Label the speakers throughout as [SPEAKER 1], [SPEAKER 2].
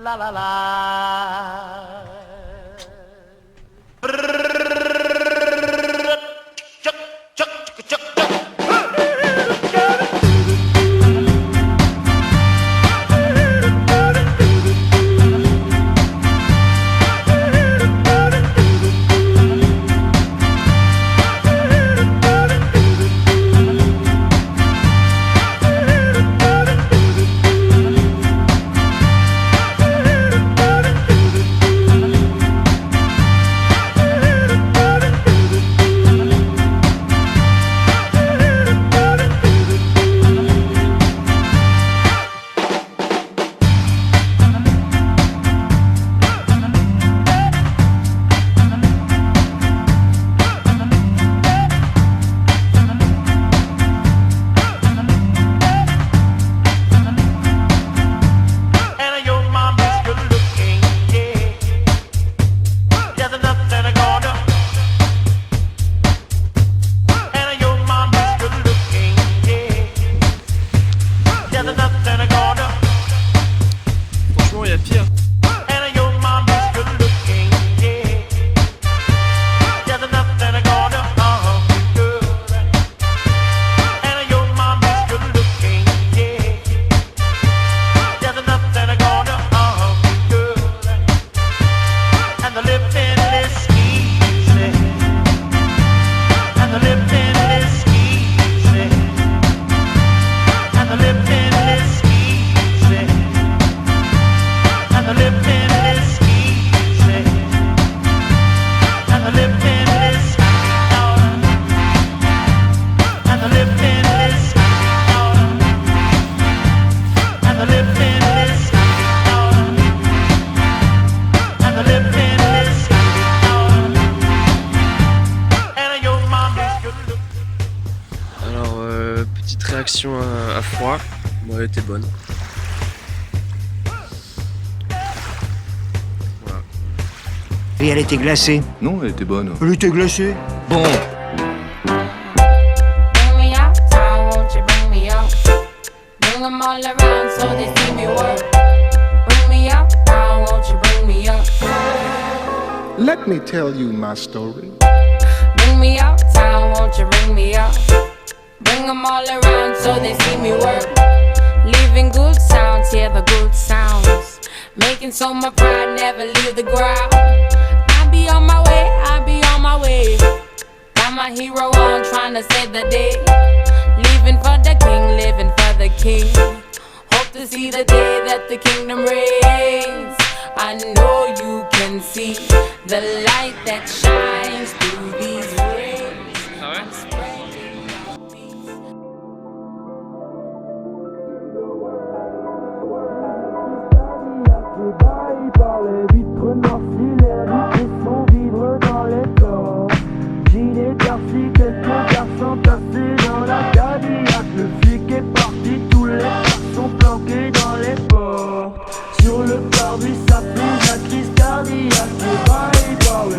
[SPEAKER 1] la la la.
[SPEAKER 2] Réaction à froid, bon, elle était bonne. Voilà.
[SPEAKER 3] Et elle était glacée?
[SPEAKER 4] Non, elle était bonne.
[SPEAKER 3] Elle était glacée? Bon.
[SPEAKER 5] Let me tell you my story.
[SPEAKER 6] Bring me uptown, won't you bring me up? Bring them all around so they see me work. Leaving good sounds, hear the good sounds. Making so my pride never leave the ground. I'll be on my way, I'll be on my way. Got my hero on, trying to save the day. Leaving for the king, living for the king. Hope to see the day that the kingdom reigns. I know you can see the light that shines through these rays. I'm spreading my peace.
[SPEAKER 7] Par les vitres noircies, les vitres sont vivres dans les corps. Gilet garci, quelques garçons tassés dans la Cadillac. Le flic est parti, tous les cartes sont planqués dans les ports. Sur le parvis, ça prise la crise cardiaque.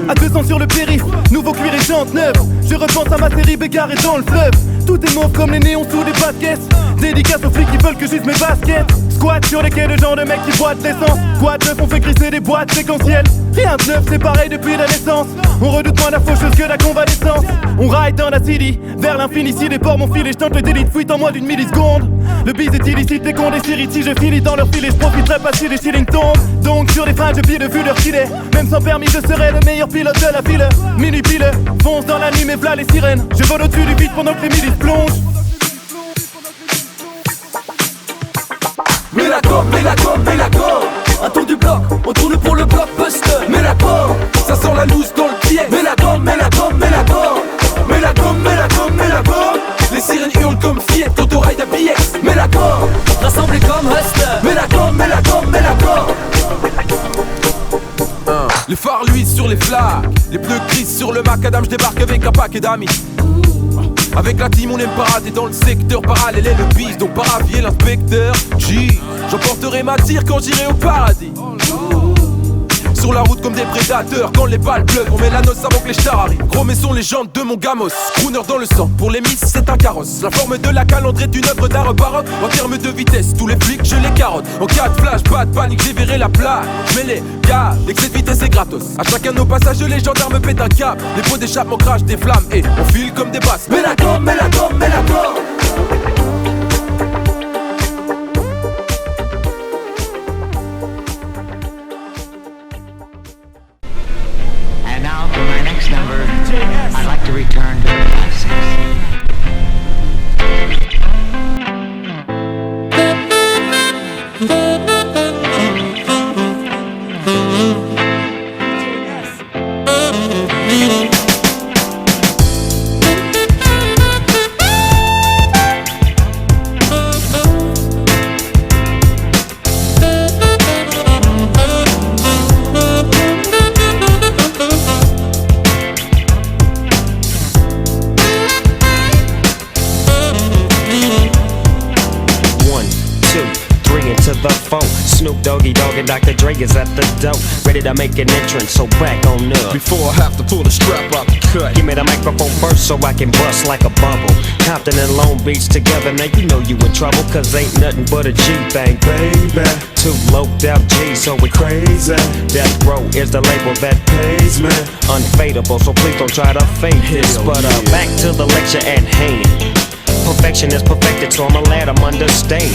[SPEAKER 8] À 200 sur le périph', nouveau cuir et jante neuve. Je repense à ma série bégarée dans le fleuve. Tout est mauve comme les néons sous les baskets. Dédicace aux flics qui veulent que j'use mes baskets. Squat sur les quais, le genre de mec qui boite l'essence. Squat neuf, on fait crisser des boîtes séquentielles. Rien de neuf, c'est pareil depuis la naissance. On redoute moins la faucheuse que la convalescence. On ride dans la city, vers l'infini. Si les ports m'ont filé, je tente le délit de fuite en moins d'une milliseconde. Le bise est illicite, les cons des séries. Si je finis dans leur filet, je profiterai pas si les ceilings tombent. Donc sur les freins, je pile vu leur filet. Même sans permis, je serai le meilleur pilote de la ville. Minuit pile, fonce dans la nuit, mais v'là les sirènes. Je vole au-dessus du vide pendant que les milices plongent.
[SPEAKER 9] Mets la gomme, mets la gomme, mets la gomme. Un tour du bloc, on tourne pour le blockbuster. Mets la gomme, ça sent la loose dans le pied. Mets la gomme, mets la gomme, mets la gomme. Mets la gomme, mets la gomme, mets la gomme. Les sirènes hurlent comme fillettes, autoride à BX. Mets la gomme, rassemblés comme hustler. Mets la gomme, mets la gomme, mets la gomme. Les phares luisent sur les flaques, les pneus crissent sur le macadam. Je débarque avec un paquet d'amis. Avec la team on aime parader dans le secteur parallèle et le bis. Donc paravier l'inspecteur G. J'emporterai ma tire quand j'irai au paradis. sur la route comme des prédateurs. Quand les balles pleuvent, on met la noce avant que les stars arrivent. Gros mais sont légendes de mon gamos. Crooner dans le sang, pour les miss c'est un carrosse. La forme de la calandre est une œuvre d'art baroque. En termes de vitesse, tous les flics je les carotte. En cas de flash, pas de panique, j'ai viré la plaque. Mais les gars, l'excès de vitesse est gratos. À chacun de nos passages, les gendarmes pètent un câble. Les pots d'échappement crachent des flammes et on file comme des basses.
[SPEAKER 7] Mets la gomme, mets la gomme, mets la gomme.
[SPEAKER 3] And now for my next number, I'd like to return to the classics.
[SPEAKER 4] The phone. Snoop Doggy Dogg and Dr. Dre is at the door, ready to make an entrance, so back on up.
[SPEAKER 9] Before I have to pull the strap out the cut,
[SPEAKER 4] give me the microphone first so I can bust like a bubble. Compton and Long Beach together, now you know you in trouble, cause ain't nothing but a G thing, baby. Two loped out G's, so we crazy. Death Row is the label that pays me. Unfadable, so please don't try to fake this. But back to the lecture at hand. Perfection is perfected, so I'ma let them understand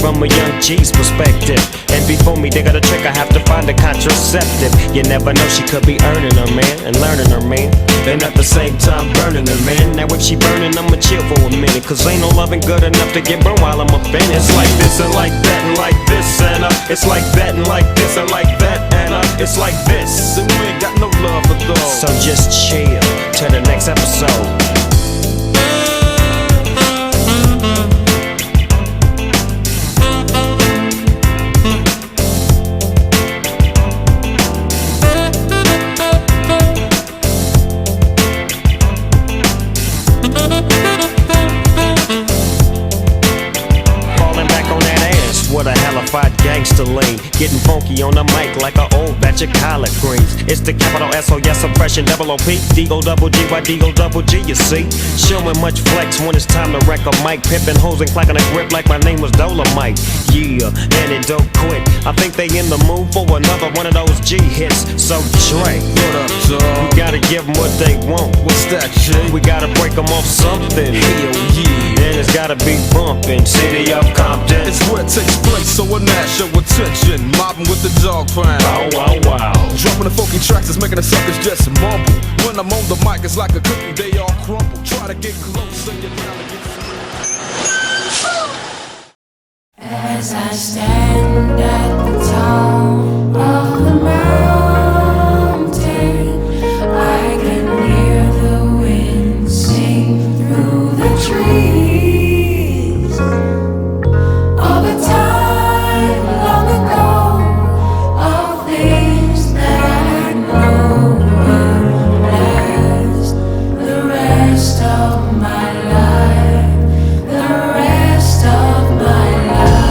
[SPEAKER 4] from a young G's perspective. And before me dig out a trick, I have to find a contraceptive. You never know, she could be earning her man and learning her man, and at the same time burning her man. Now if she burning, I'ma chill for a minute, cause ain't no loving good enough to get burned while I'm up in it. It's like this and like that and like this and it's like that and like this and like that and it's like this, and we ain't got no love for those. So just chill till the next episode. What a hellified gangster lean, getting funky on the mic like an old batch of collard greens. It's the capital S-O-S oppression, double O-P, D-O-double-G-Y, D-O-double-G, you see. Showing much flex when it's time to wreck a mic, pimping hoes and clacking a grip like my name was Dolomite. Yeah, and it don't quit. I think they in the mood for another one of those G-hits. So Dre,
[SPEAKER 9] what up, dawg?
[SPEAKER 4] We gotta give them what they want.
[SPEAKER 9] What's that, G?
[SPEAKER 4] We gotta break them off something.
[SPEAKER 9] Hell yeah.
[SPEAKER 4] And it's gotta be bumping, city of Compton.
[SPEAKER 9] It's where it takes place, so I nash your attention. Mobbing with the dog pound.
[SPEAKER 4] Wow, wow, wow.
[SPEAKER 9] Dropping the funky tracks is making the suckers just mumble. When I'm on the mic, it's like a cookie, they all crumble. Try to get close and you're bound to get.
[SPEAKER 6] As I stand at the top of the mountain, I can hear the wind sing through the trees of a time long ago, of things that no will last the rest of my life, the rest of my life.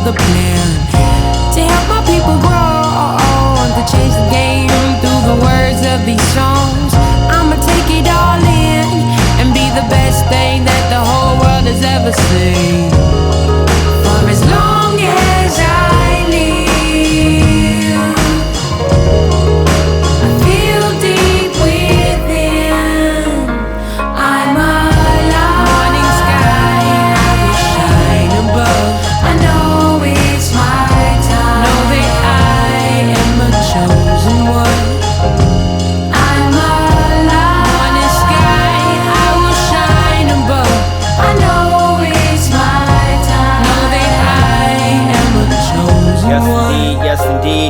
[SPEAKER 6] The plan to help my people grow, to change the game through the words of these songs. I'ma take it all in and be the best thing that the whole world has ever seen. For as long as I live, I feel deep within, I'm alive. Morning sky, I will shine above. I know chosen one. I'm alive. On the sky, I will shine above. I know it's my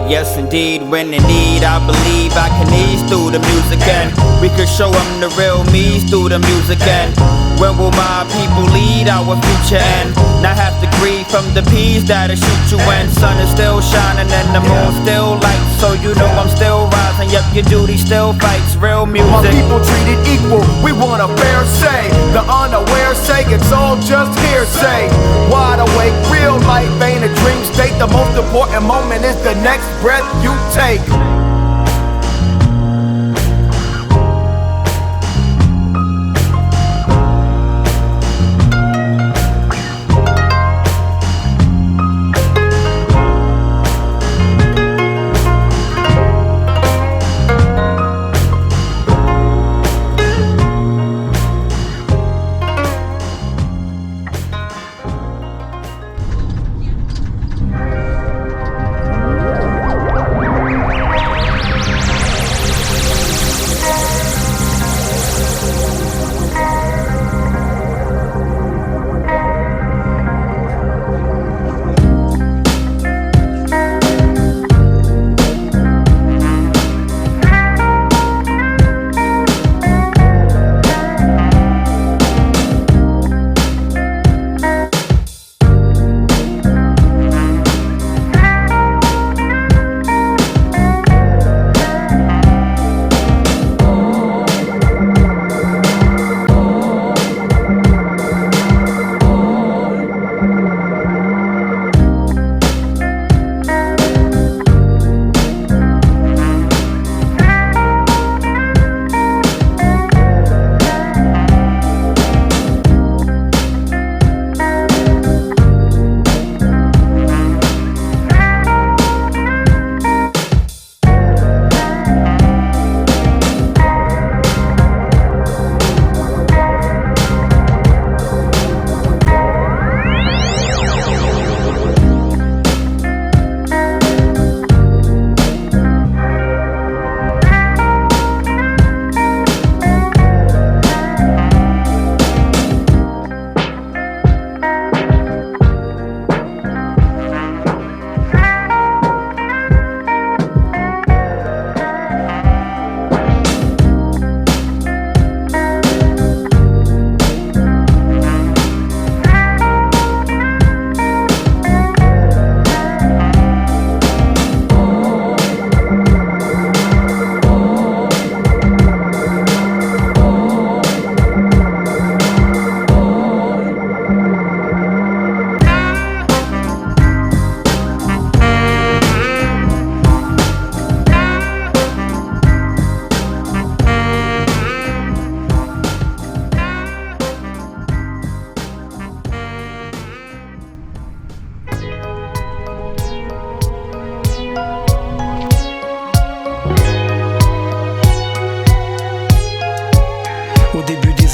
[SPEAKER 10] yes indeed. When in need, I believe I can ease through the music, and we could show them the real me's through the music. And when will my people lead our future and not have to grieve from the peas that'll shoot you when sun is still shining and the moon still lights? So you know I'm still rising. Yep, your duty still fights. Real music.
[SPEAKER 11] My people treated equal. We want a fair say. The unaware say it's all just hearsay. Wide awake, real life ain't a dream state. The most important moment is the next breath you take.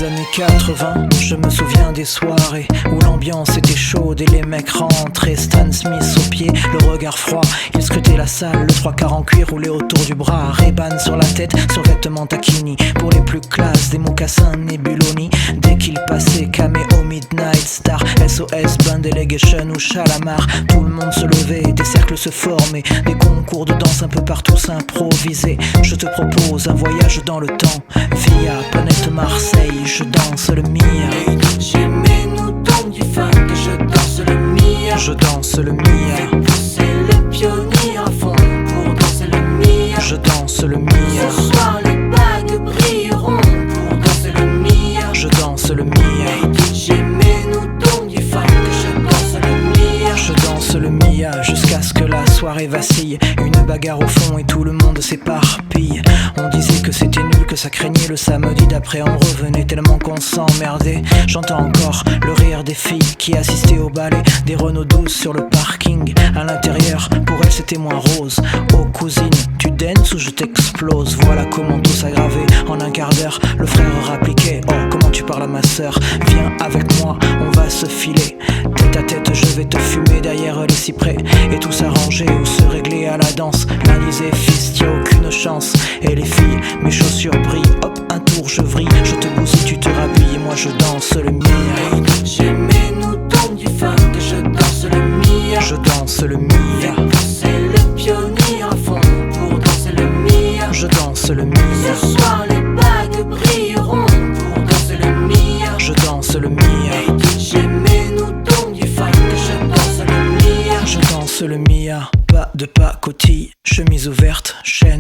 [SPEAKER 12] Années 80, je me souviens des soirées où l'ambiance était chaude et les mecs rentraient. Stan Smith au pied, le regard froid, il scrutait la salle, le 3/4 en cuir roulé autour du bras. Ray-Ban sur la tête, survêtement taquini. Pour les plus classes, des mocassins Nebuloni. Dès qu'il passait, Cameo, Midnight Star, SOS, Band Delegation ou Chalamar. Tout le monde se levait, des cercles se formaient, des concours de danse un peu partout s'improvisaient. Je te propose un voyage dans le temps, via planète Marseille, je danse le Mia.
[SPEAKER 7] J'aimais-nous donc du funk, je danse le Mia.
[SPEAKER 12] Je danse le Mia.
[SPEAKER 7] Fais pousser le pionnier à fond pour danser le Mia.
[SPEAKER 12] Je danse le Mia.
[SPEAKER 7] Ce soir les bagues brilleront pour danser le Mia.
[SPEAKER 12] Je danse le Mia.
[SPEAKER 7] J'aimais-nous donc du funk, je danse le Mia.
[SPEAKER 12] Je danse le Mia jusqu'à ce que la soirée vacille. Une bagarre au fond et tout le monde s'éparpille. On disait que c'était nul, que ça craignait. Le samedi d'après on revenait tellement qu'on s'emmerdait. J'entends encore le rire des filles qui assistaient au ballet. Des Renault 12 sur le parking. À l'intérieur, pour elles c'était moins rose. Oh cousine, tu danses ou je t'explose. Voilà comment tout s'aggravait en un quart d'heure. Le frère rappliquait, oh comment tu parles à ma sœur. Viens avec moi, on va se filer. Tête à tête je vais te fumer derrière les cyprès. Et tout s'arranger ou se régler à la danse. L'un disait fils, y'a aucune chance. Et les filles, mes chaussures brillent. Hop, un tour je vrille. Je te bousille, tu te rhabilles. Et moi je danse le Mia.
[SPEAKER 7] J'aimais-nous donc du funk, je danse le Mia.
[SPEAKER 12] Je danse le Mia.
[SPEAKER 7] C'est le pionnier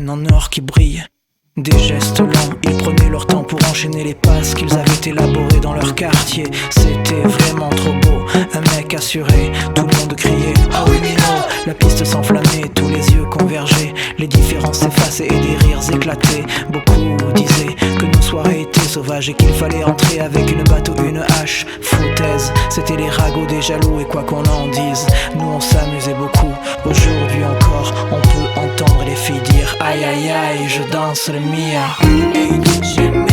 [SPEAKER 12] chaînes en or qui brillent. Des gestes lents, ils prenaient leur temps pour enchaîner les passes qu'ils avaient élaborées dans leur quartier. C'était vraiment trop beau, un mec assuré, tout le monde criait ah oui Mino. La piste s'enflammait, tous les yeux convergeaient, les différences s'effaçaient et des rires éclataient. Beaucoup disaient que nos soirées étaient sauvages et qu'il fallait entrer avec une batte ou une hache. Foutaise, c'était les ragots des jaloux et quoi qu'on en dise, nous on s'amusait beaucoup. Aujourd'hui encore, on peut entendre les filles dire aïe aïe aïe, je danse le Mia.